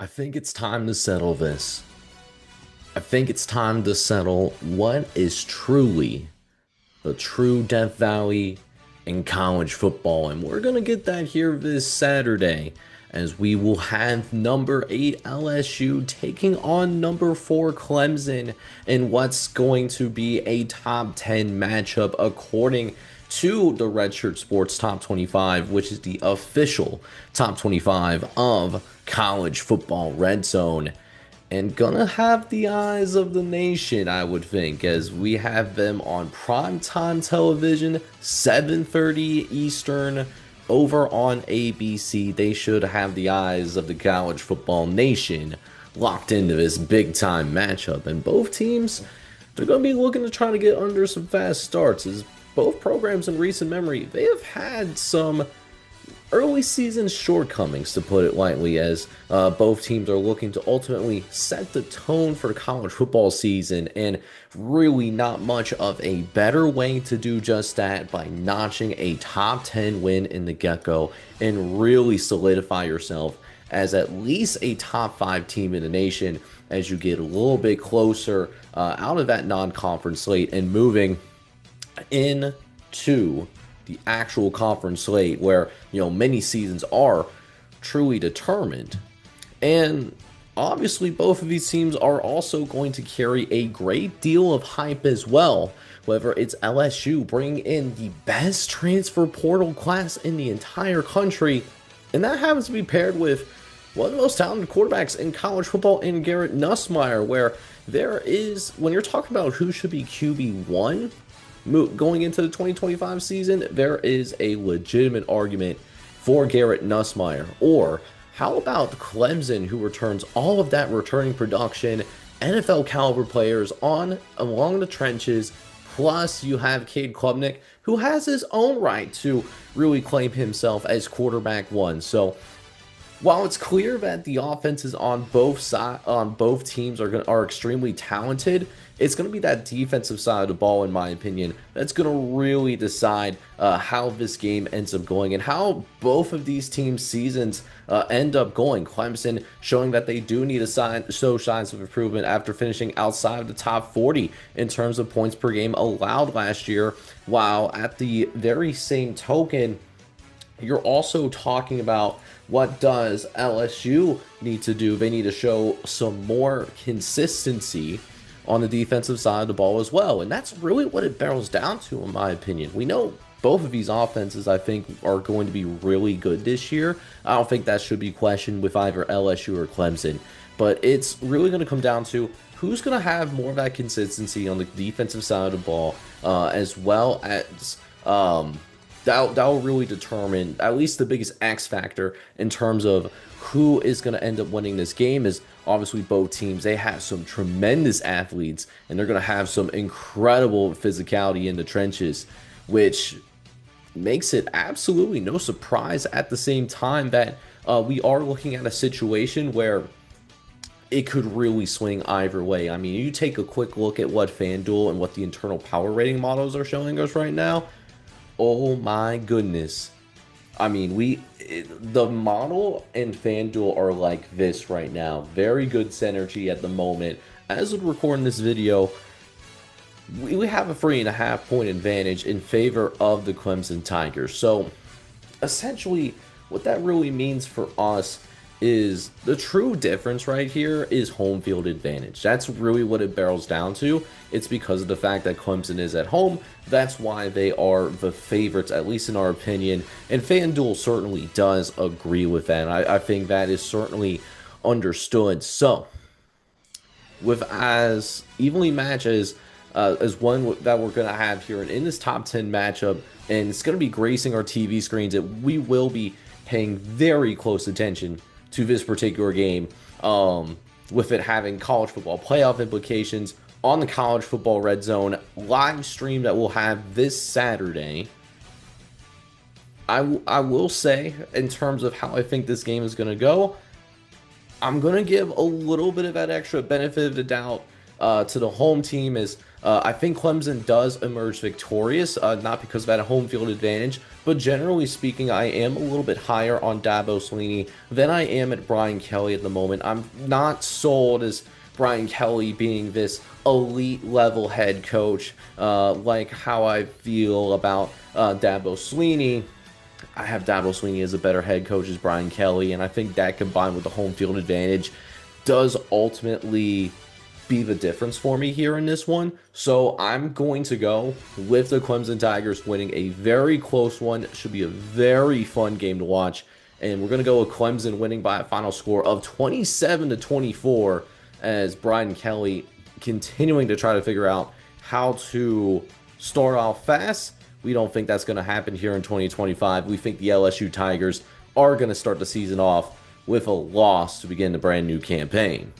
I think it's time to settle this. I think it's time to settle what is truly the true Death Valley in college football. And we're going to get that here this Saturday as we will have number 8 LSU taking on number 4 Clemson in what's going to be a top 10 matchup according to the Redshirt Sports Top 25, which is the official top 25 of college football Redzone. And gonna have the eyes of the nation, I would think, as we have them on primetime television, 7:30 Eastern, over on ABC. They should have the eyes of the college football nation locked into this big time matchup. And both teams, they're gonna be looking to try to get under some fast starts, as both programs in recent memory, they have had some early season shortcomings, to put it lightly, as both teams are looking to ultimately set the tone for the college football season, and really not much of a better way to do just that by notching a top 10 win in the get-go and really solidify yourself as at least a top 5 team in the nation as you get a little bit closer out of that non-conference slate and moving into the actual conference slate, where many seasons are truly determined. And obviously both of these teams are also going to carry a great deal of hype as well, whether it's LSU bringing in the best transfer portal class in the entire country, and that happens to be paired with one of the most talented quarterbacks in college football in Garrett Nussmeier, where there is, when you're talking about who should be QB1 going into the 2025 season, there is a legitimate argument for Garrett Nussmeier. Or how about Clemson, who returns all of that returning production, NFL caliber players on along the trenches, plus you have Cade Klubnik, who has his own right to really claim himself as quarterback one. So while it's clear that the offenses on both teams are extremely talented, it's going to be that defensive side of the ball, in my opinion, that's going to really decide how this game ends up going and how both of these teams' seasons end up going. Clemson showing that they do need to show signs of improvement after finishing outside of the top 40 in terms of points per game allowed last year, while at the very same token, you're also talking about what does LSU need to do. They need to show some more consistency on the defensive side of the ball as well. And that's really what it barrels down to, in my opinion. We know both of these offenses, I think, are going to be really good this year. I don't think that should be questioned with either LSU or Clemson. But it's really going to come down to who's going to have more of that consistency on the defensive side of the ball, as well as that will really determine at least the biggest X factor in terms of who is going to end up winning this game. Is obviously both teams, they have some tremendous athletes, and they're going to have some incredible physicality in the trenches, which makes it absolutely no surprise at the same time that we are looking at a situation where it could really swing either way. I mean, you take a quick look at what FanDuel and what the internal power rating models are showing us right now. Oh my goodness. I mean, the model and FanDuel are like this right now. Very good synergy at the moment. As we're recording this video, we have a 3.5 point advantage in favor of the Clemson Tigers. So essentially, what that really means for us is the true difference right here is home field advantage. That's really what it barrels down to. It's because of the fact that Clemson is at home. That's why they are the favorites, at least in our opinion. And FanDuel certainly does agree with that. I think that is certainly understood. So, with as evenly matched as one that we're going to have here in this top 10 matchup, and it's going to be gracing our TV screens, that we will be paying very close attention to this particular game, with it having college football playoff implications on the College Football Red Zone live stream that we'll have this Saturday. I will say, in terms of how I think this game is going to go, I'm going to give a little bit of that extra benefit of the doubt to the home team, as I think Clemson does emerge victorious, not because of that home field advantage, but generally speaking, I am a little bit higher on Dabo Swinney than I am at Brian Kelly at the moment. I'm not sold as Brian Kelly being this elite level head coach, like how I feel about Dabo Swinney. I have Dabo Swinney as a better head coach as Brian Kelly, and I think that combined with the home field advantage does ultimately be the difference for me here in this one. So I'm going to go with the Clemson Tigers winning a very close one. It should be a very fun game to watch. And we're going to go with Clemson winning by a final score of 27-24 as Brian Kelly continuing to try to figure out how to start off fast. We don't think that's going to happen here in 2025. We think the LSU Tigers are going to start the season off with a loss to begin the brand new campaign.